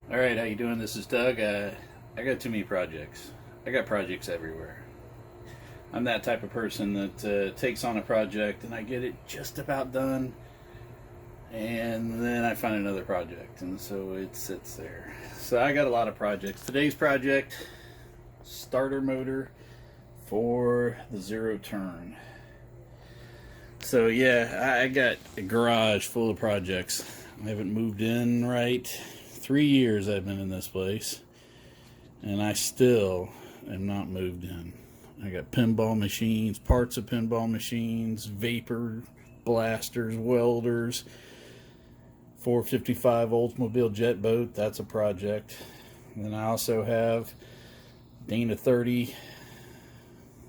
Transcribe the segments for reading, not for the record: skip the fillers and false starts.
All right, how you doing? This is Doug. I got too many projects. I got projects everywhere. I'm that type of person that takes on a project and I get it just about done, and then I find another project, and so it sits there. So I got a lot of projects. Today's project: starter motor for the Zero Turn. So yeah, I got a garage full of projects. I haven't moved in right. 3 years I've been in this place, and I still am not moved in. I got pinball machines, parts of pinball machines, vapor blasters, welders, 455 Oldsmobile jet boat, that's a project. And then I also have Dana 30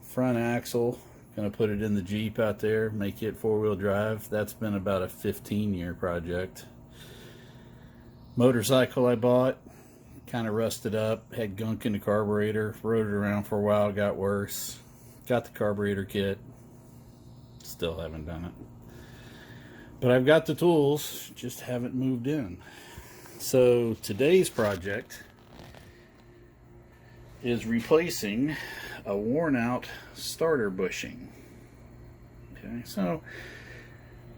front axle. Gonna put it in the Jeep out there, make it four-wheel drive. That's been about a 15-year project. Motorcycle I bought, kind of rusted up, had gunk in the carburetor, rode it around for a while, got worse. Got the carburetor kit, still haven't done it. But I've got the tools, just haven't moved in. So today's project is replacing a worn out starter bushing. Okay, so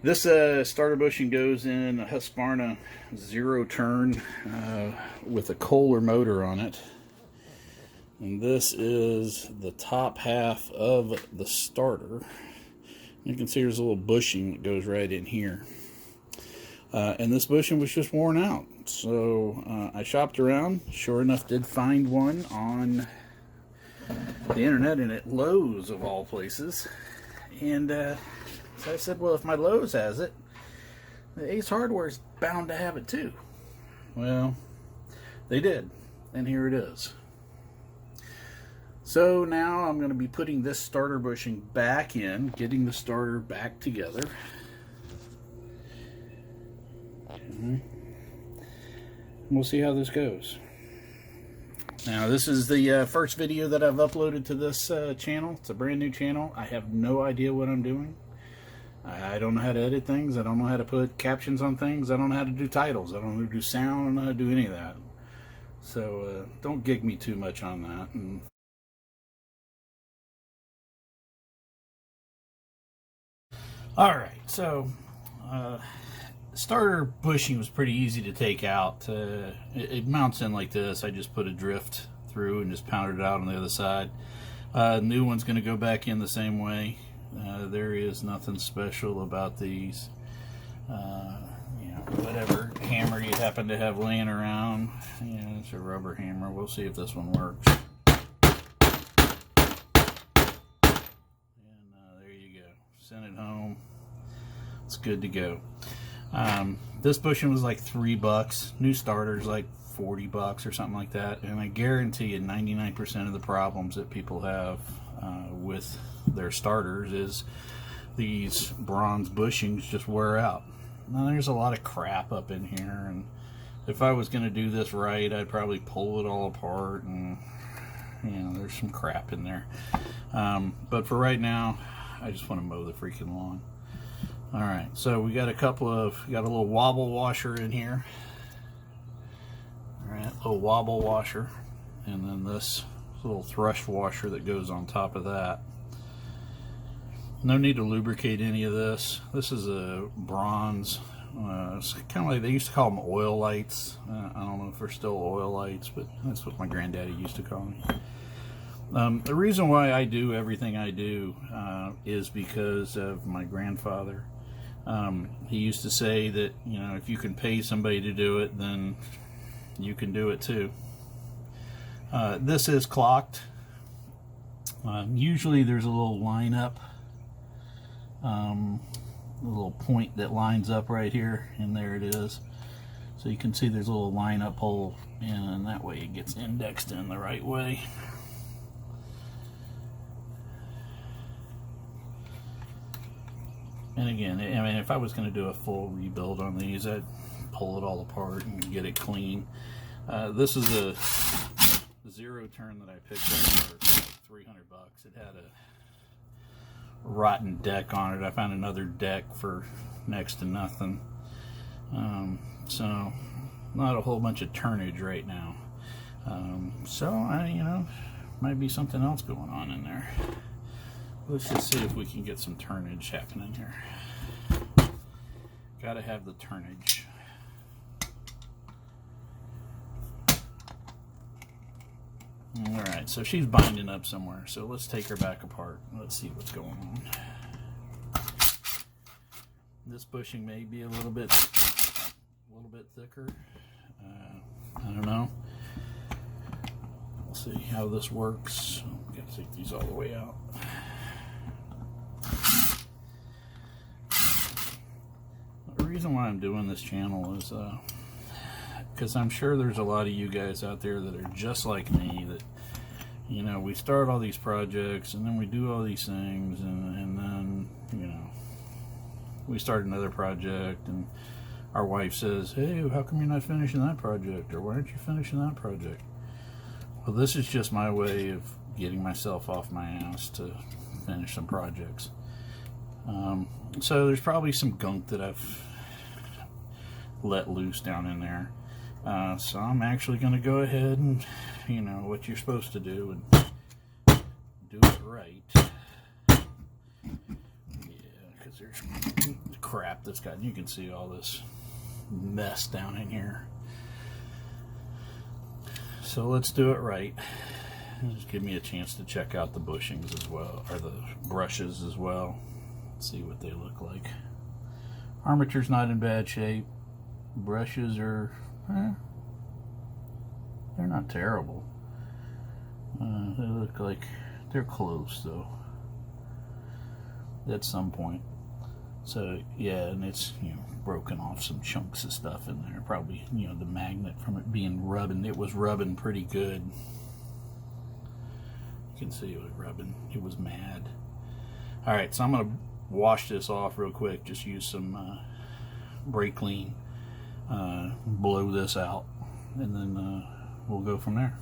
this starter bushing goes in a Husqvarna Zero Turn with a Kohler motor on it. And this is the top half of the starter. You can see there's a little bushing that goes right in here. And this bushing was just worn out. So I shopped around. Sure enough, did find one on the internet and at Lowe's of all places. And so I said, well, if my Lowe's has it, the Ace Hardware's bound to have it too. Well, they did, and here it is. So now I'm going to be putting this starter bushing back in, getting the starter back together. Okay. We'll see how this goes. Now, this is the first video that I've uploaded to this channel. It's a brand new channel. I have no idea what I'm doing. I don't know how to edit things. I don't know how to put captions on things. I don't know how to do titles. I don't know how to do sound. I don't know how to do any of that. So don't gig me too much on that. And all right, so starter bushing was pretty easy to take out. It mounts in like this. I just put a drift through and just pounded it out on the other side. New one's going to go back in the same way. There is nothing special about these. Whatever hammer you happen to have laying around. It's a rubber hammer. We'll see if this one works. And there you go. Send it home. It's good to go. This bushing was like $3. New starters like $40 or something like that. And I guarantee you 99% of the problems that people have with their starters is these bronze bushings just wear out. Now there's a lot of crap up in here, and if I was going to do this right, I'd probably pull it all apart, and there's some crap in there. But for right now, I just want to mow the freaking lawn. All right, so we got got a little wobble washer in here. All right, little wobble washer, and then this little thrush washer that goes on top of that. No need to lubricate any of this. This is a bronze. It's kind of like they used to call them oil lights. I don't know if they're still oil lights, but that's what my granddaddy used to call them. The reason why I do everything I do is because of my grandfather. He used to say that, if you can pay somebody to do it, then you can do it too. This is clocked. Usually there's a little line up, a little point that lines up right here, and there it is. So you can see there's a little line up hole, and that way it gets indexed in the right way. And again, I mean, if I was going to do a full rebuild on these, I'd pull it all apart and get it clean. This is a Zero Turn that I picked up for $300. It had a rotten deck on it. I found another deck for next to nothing. So not a whole bunch of turnage right now. So might be something else going on in there. Let's just see if we can get some turnage happening here. Gotta have the turnage. Alright, so she's binding up somewhere, so let's take her back apart. Let's see what's going on. This bushing may be a little bit thicker. I don't know. We'll see how this works. Gotta take these all the way out. The reason why I'm doing this channel is because I'm sure there's a lot of you guys out there that are just like me, that we start all these projects and then we do all these things, and then we start another project and our wife says, hey, how come you're not finishing that project, or why aren't you finishing that project? Well, this is just my way of getting myself off my ass to finish some projects. So there's probably some gunk that I've let loose down in there. So I'm actually going to go ahead and, what you're supposed to do, and do it right. Yeah, because there's crap that's gotten, you can see all this mess down in here. So let's do it right. Just give me a chance to check out the bushings as well, or the brushes as well. See what they look like. Armature's not in bad shape. Brushes are, they're not terrible. They look like they're close though, at some point. So yeah, and it's broken off some chunks of stuff in there. Probably the magnet from it being rubbing. It was rubbing pretty good. You can see it was rubbing. It was mad. All right, so I'm gonna wash this off real quick. Just use some brake clean. Blow this out, and then we'll go from there.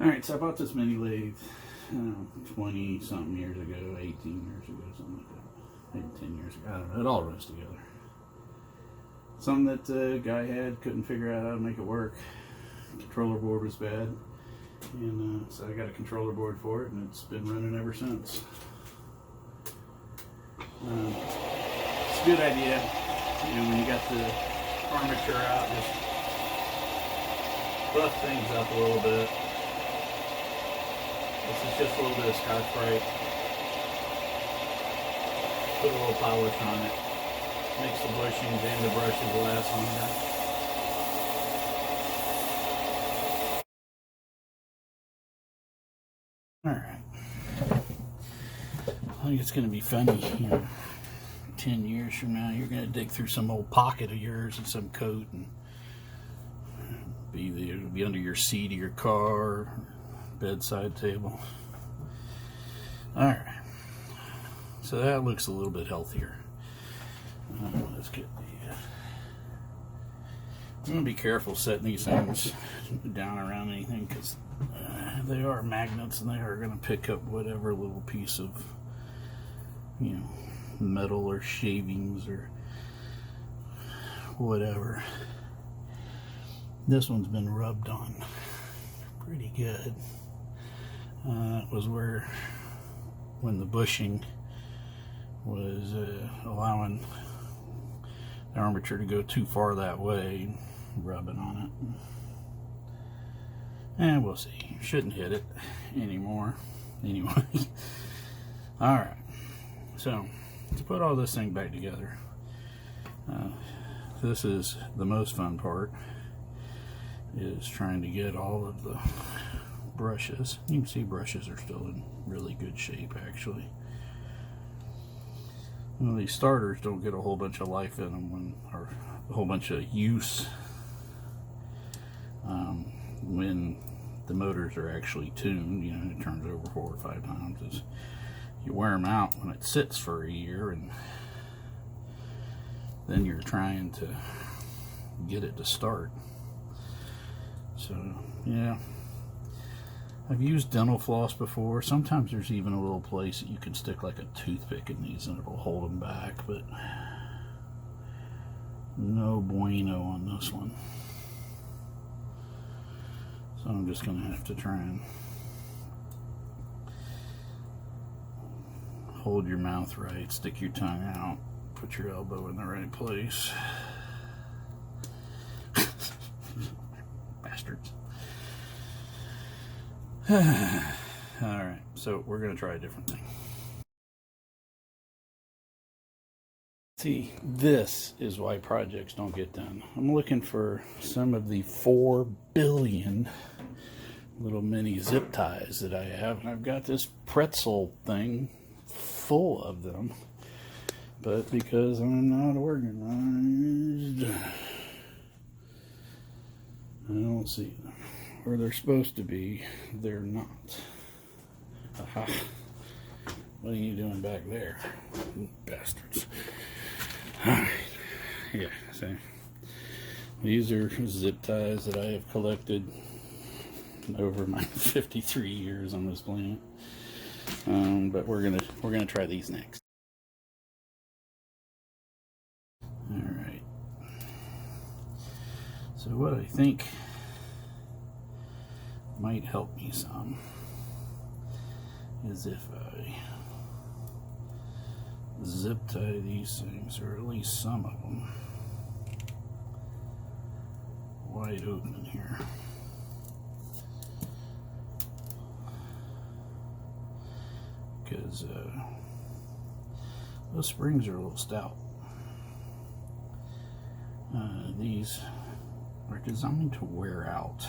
Alright, so I bought this mini lathe 20 something years ago, 18 years ago, something like that. Maybe 10 years ago. I don't know. It all runs together. Something that the guy had, couldn't figure out how to make it work. Controller board was bad. And so I got a controller board for it, and it's been running ever since. It's a good idea. When you got the armature out, just buff things up a little bit. This is just a little bit of Scotch-Brite. Put a little polish on it. Makes the bushings and the brushes last longer. Alright. I think it's going to be funny, 10 years from now, you're going to dig through some old pocket of yours and some coat, and it'll be under your seat of your car, bedside table. Alright, so that looks a little bit healthier. Let's get the I'm going to be careful setting these things down around anything, because they are magnets and they are going to pick up whatever little piece of metal or shavings or whatever. This one's been rubbed on pretty good. It was when the bushing was allowing the armature to go too far that way, rubbing on it. And we'll see. Shouldn't hit it anymore. Anyway. Alright. So, to put all this thing back together, this is the most fun part, is trying to get all of the brushes. You can see brushes are still in really good shape, actually. Well, these starters don't get a whole bunch of life in them or a whole bunch of use when the motors are actually tuned. You know, it turns over 4 or 5 times. You wear them out when it sits for a year, and then you're trying to get it to start. So yeah, I've used dental floss before. Sometimes there's even a little place that you can stick like a toothpick in these and it'll hold them back, but no bueno on this one. So I'm just going to have to try and hold your mouth right, stick your tongue out, put your elbow in the right place. Bastards. Alright, so we're going to try a different thing. See, this is why projects don't get done. I'm looking for some of the 4 billion little mini zip ties that I have, and I've got this pretzel thing full of them, but because I'm not organized, I don't see them. Where they're supposed to be, they're not. Aha. What are you doing back there? Bastards. Alright. Yeah, see. These are zip ties that I have collected over my 53 years on this planet. But we're gonna try these next. Alright. So what I think might help me some is if I zip tie these things, or at least some of them, wide open here. Because those springs are a little stout. These are designed to wear out.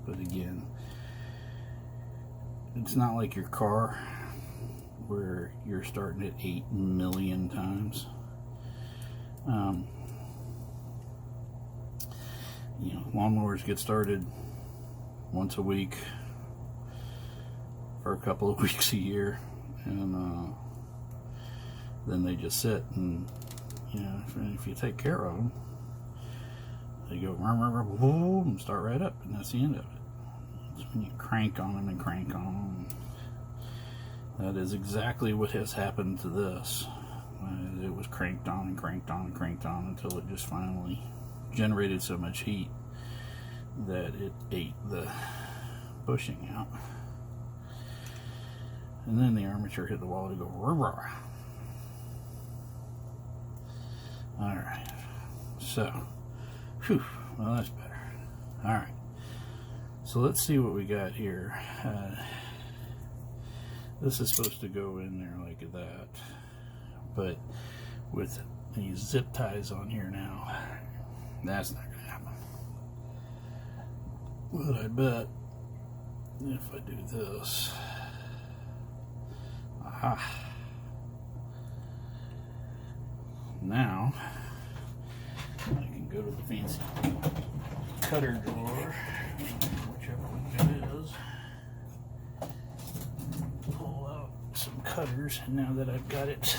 But again, it's not like your car where you're starting at 8 million times. You know, lawnmowers get started once a week for a couple of weeks a year, and then they just sit, and you know, if you take care of them, they go boom, and start right up, and that's the end of it. It's when you crank on them and crank on them. That is exactly what has happened to this. It was cranked on and cranked on and cranked on until it just finally generated so much heat that it ate the bushing out. And then the armature hit the wall to go rah. Alright, so, whew, well, that's better. Alright, so let's see what we got here. This is supposed to go in there like that, but with these zip ties on here now, that's not going to happen. But I bet if I do this, aha, now I can go to the fancy cutter drawer, whichever one it is, pull out some cutters, and now that I've got it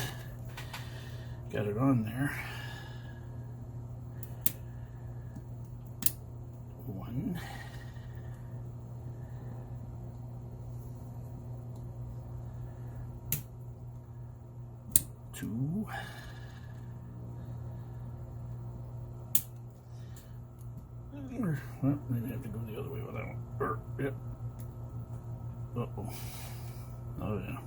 on there, 1, 2, well, maybe I have to go the other way with that one. Yep. Uh-oh. Oh, yeah.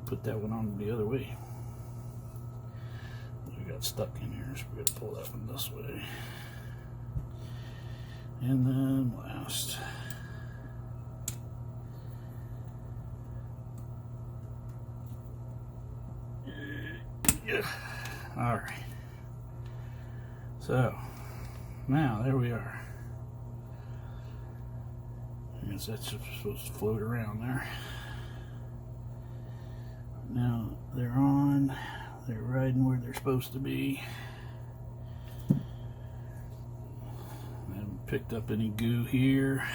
Put that one on the other way. We got stuck in here, so we got to pull that one this way. And then last. Yeah. All right. So now there we are. I guess that's supposed to float around there. they're on. They're riding where they're supposed to be. I haven't picked up any goo here.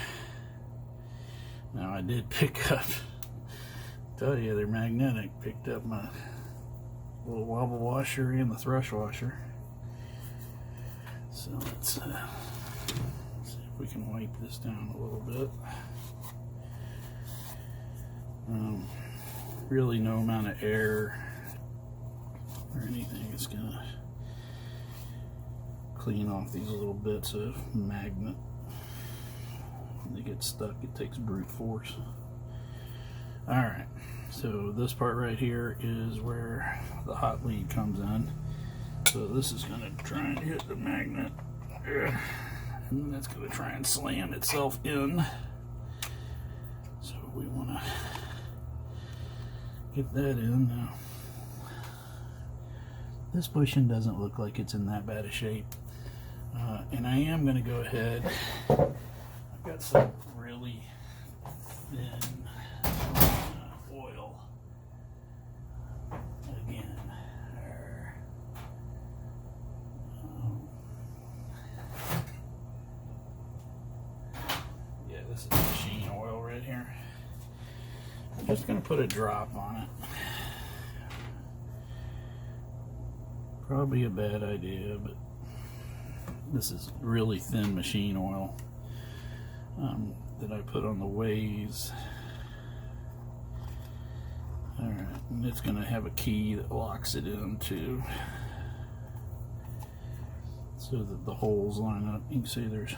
Now I did pick up, tell you they're magnetic, picked up my little wobble washer and the thrush washer. So let's see if we can wipe this down a little bit. Really no amount of air or anything is gonna clean off these little bits of magnet. When they get stuck, it takes brute force. Alright, so this part right here is where the hot lead comes in. So this is gonna try and hit the magnet, and that's gonna try and slam itself in. So we wanna get that in now. This bushing doesn't look like it's in that bad a shape. And I am going to go ahead. I've got some really thin oil. Again. Yeah, this is machine oil right here. I'm just going to put a drop on it. Probably a bad idea, but this is really thin machine oil that I put on the ways. Alright, and it's going to have a key that locks it in too, so that the holes line up. You can see there's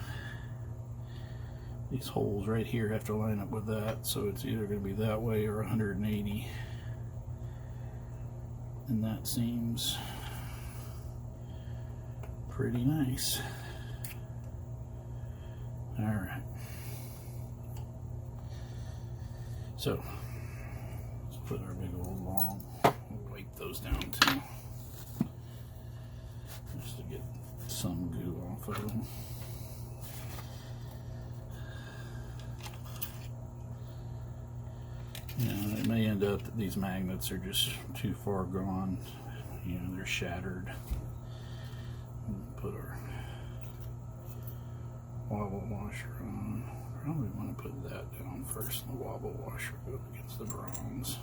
these holes right here have to line up with that, so it's either going to be that way or 180, and that seems pretty nice. Alright, so let's put our big old long, we'll wipe those down too, just to get some goo off of them. Yeah, it may end up that these magnets are just too far gone, you know, they're shattered. Put our wobble washer on. Probably want to put that down first, and the wobble washer go against the bronze.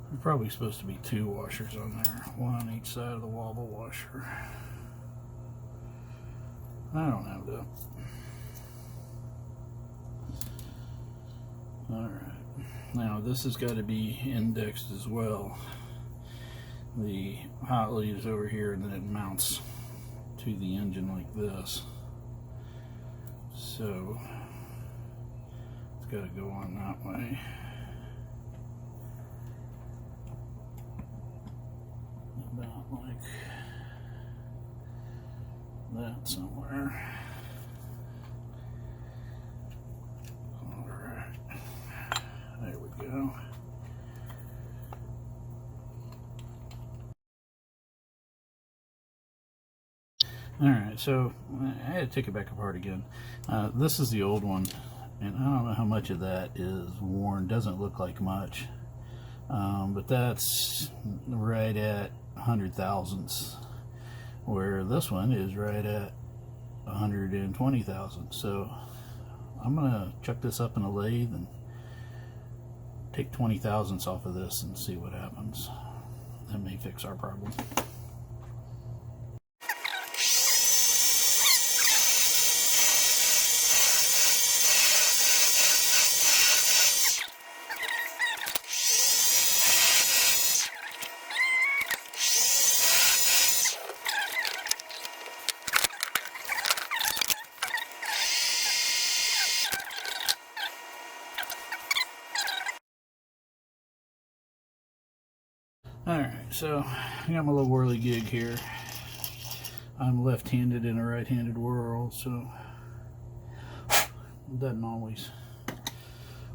There's probably supposed to be 2 washers on there, one on each side of the wobble washer. I don't have that. Alright, now this has got to be indexed as well. The hot lead is over here, and then it mounts to the engine like this. So it's got to go on that way. About like that somewhere. Alright, there we go. Alright, so I had to take it back apart again. This is the old one, and I don't know how much of that is worn. Doesn't look like much, but that's right at 100 thousandths, where this one is right at 120 thousandths. So I'm gonna chuck this up in a lathe and take 20 thousandths off of this and see what happens. That may fix our problem. Alright, so I got my little whirly gig here. I'm left-handed in a right-handed world, so it doesn't always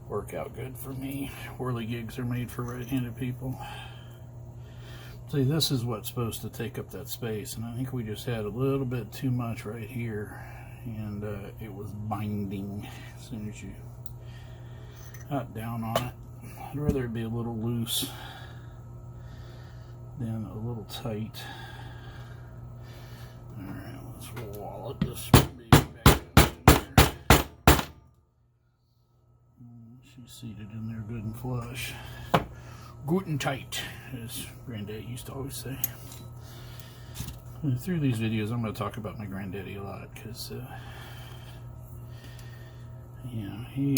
work out good for me. Whirly gigs are made for right-handed people. See, this is what's supposed to take up that space, and I think we just had a little bit too much right here, and it was binding as soon as you got down on it. I'd rather it be a little loose. in a little tight. Alright, let's wallet this baby back up in there. She's seated in there good and flush. Good and tight, as Granddad used to always say. And through these videos, I'm going to talk about my granddaddy a lot, because, you know, he,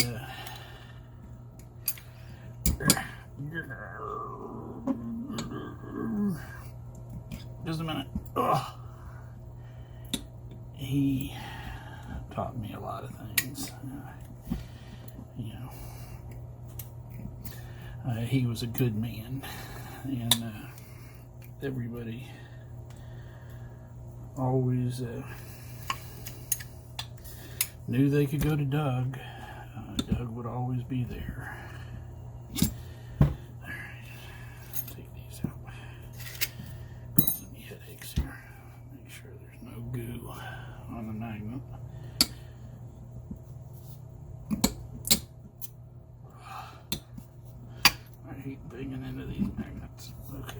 just a minute. Ugh. He taught me a lot of things. You know, he was a good man, and everybody always knew they could go to Doug. Doug would always be there. Alright, take these out. Causing me headaches here. Make sure there's no goo on the magnet. I hate digging into these magnets. Okay.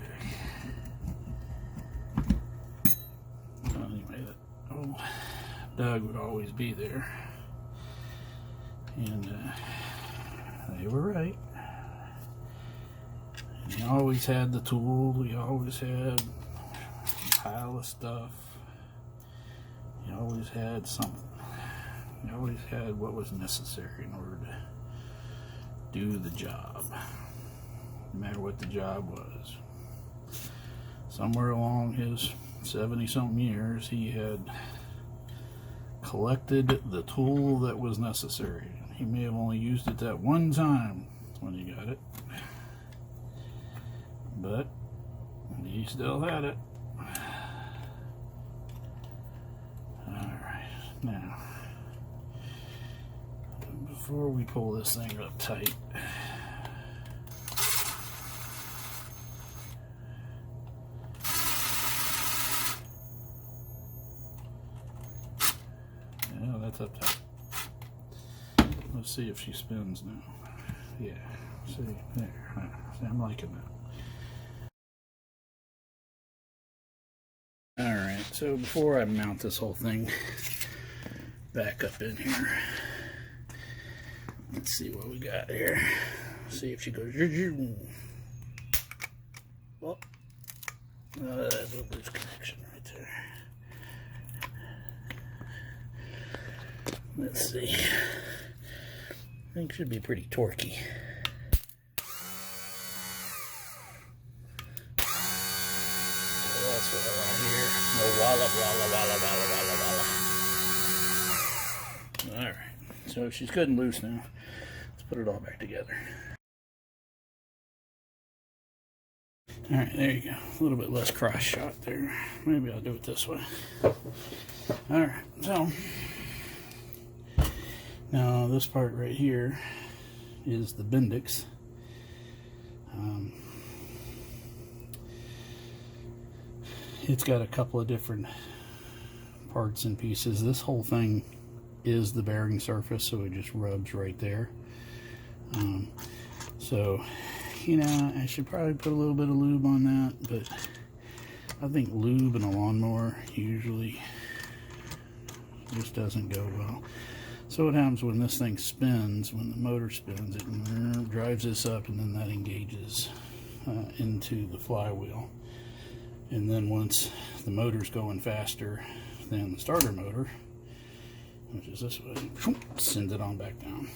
Well, anyway, Doug would always be there. And they were right. And he always had the tool. He always had a pile of stuff. He always had something. He always had what was necessary in order to do the job, no matter what the job was. Somewhere along his 70-something years, he had collected the tool that was necessary. He may have only used it that one time when he got it, but he still had it. Alright, now, before we pull this thing up tight, yeah, that's up tight. Let's see if she spins now. Yeah, see, there. See, I'm liking that. Alright, so before I mount this whole thing back up in here, let's see what we got here. See if she goes. Oh, that's a loose connection right there. Let's see. I think it should be pretty torquey. So that's what I want here. No walla. Alright, so she's good and loose now. Let's put it all back together. Alright, there you go. A little bit less cross shot there. Maybe I'll do it this way. Alright, so now this part right here is the Bendix. It's got a couple of different parts and pieces. This whole thing is the bearing surface, so it just rubs right there. So, you know, I should probably put a little bit of lube on that, but I think lube in a lawnmower usually just doesn't go well. So what happens when this thing spins, when the motor spins, it drives this up, and then that engages into the flywheel. And then once the motor's going faster than the starter motor, which is this way, sends it on back down.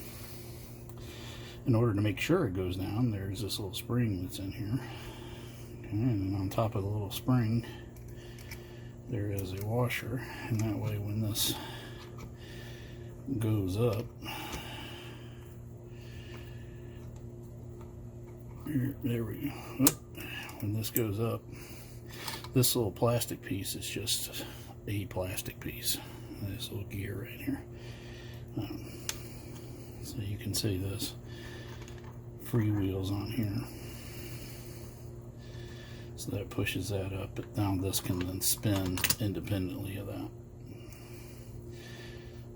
In order to make sure it goes down, there's this little spring that's in here. Okay, and then on top of the little spring, there is a washer, and that way when this goes up, there we go. When this goes up, this little plastic piece is just a plastic piece. This little gear right here. So you can see this freewheels on here. So that pushes that up, but now this can then spin independently of that.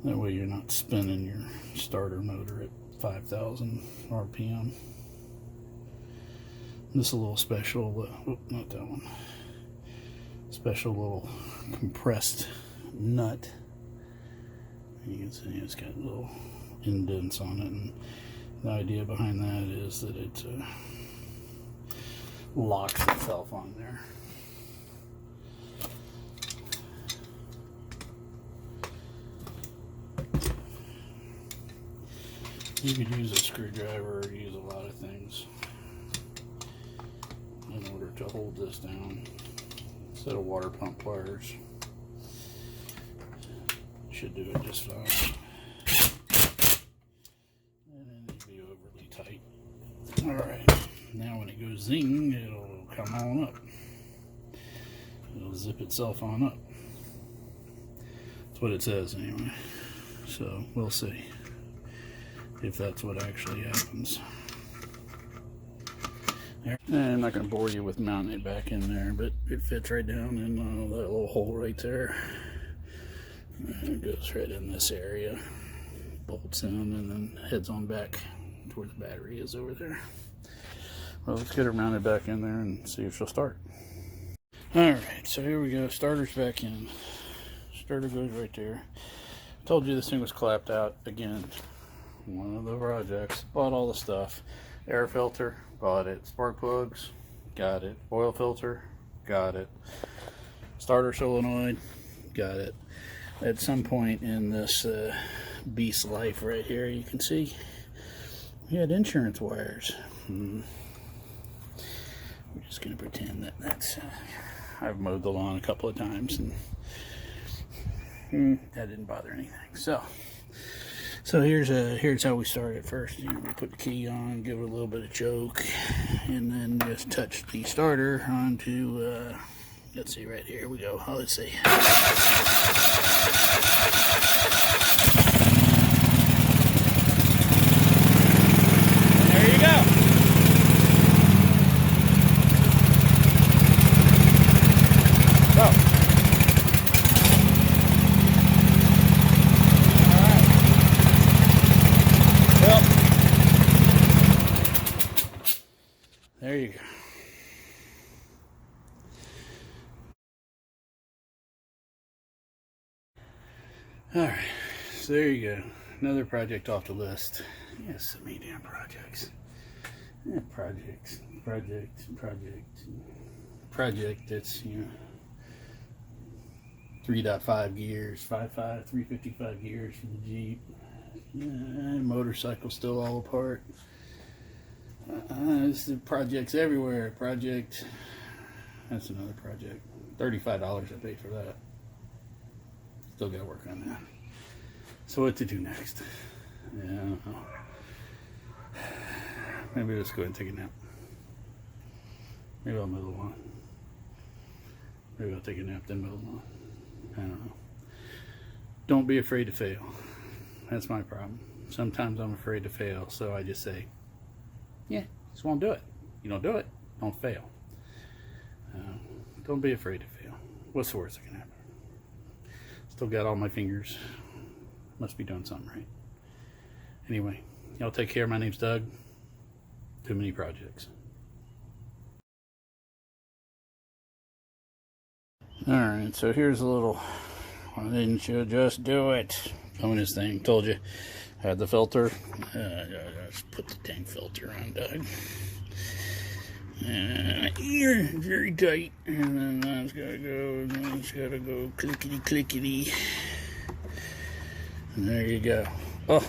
That way you're not spinning your starter motor at 5,000 RPM. This is a little special, not that one. Special little compressed nut. You can see it's got little indents on it, and the idea behind that is that it locks itself on there. You could use a screwdriver or use a lot of things in order to hold this down. Instead of water pump pliers, should do it just fine. And then it'd be overly tight. Alright, now when it goes zing, it'll come on up. It'll zip itself on up. That's what it says anyway. So we'll see if that's what actually happens. And I'm not going to bore you with mounting it back in there, but it fits right down in that little hole right there. And it goes right in this area, bolts in, and then heads on back to where the battery is over there. Well, let's get her mounted back in there and see if she'll start. Alright, so here we go. Starter's back in. Starter goes right there. Told you this thing was clapped out again. One of the projects. Bought all the stuff. Air filter, bought it. Spark plugs, got it. Oil filter, got it. Starter solenoid, got it. At some point in this beast's life right here, you can see we had insurance wires. We're just going to pretend that that's... I've mowed the lawn a couple of times, and that didn't bother anything. So here's how we start it first. You know, we put the key on, give it a little bit of choke, and then just touch the starter onto, let's see, right here we go. Oh, let's see. There you go. So. There you go. Alright, so there you go. Another project off the list. Yes, so many damn projects. Yeah, project that's, you know, 3.5 gears, 5.5, 355 gears for the Jeep. Motorcycle still all apart. This is projects everywhere. Project, that's another project. $35 I paid for that. Still got to work on that. So what to do next? Yeah, I don't know. Maybe let's go ahead and take a nap. Maybe I'll mow the lawn. Maybe I'll take a nap then mow the lawn. I don't know. Don't be afraid to fail. That's my problem. Sometimes I'm afraid to fail, so I just say, yeah, just won't do it. You don't do it, don't fail. Don't be afraid to fail. What's the worst that can happen? Still got all my fingers. Must be doing something right. Anyway, y'all take care. My name's Doug. Too many projects. Alright, so here's a little, why didn't you just do it? Bonus thing. Told you. Had the filter. Let's put the dang filter on, Doug. Here, very tight. And then that's gotta go. That's gotta go clickety clickety. And there you go. Oh.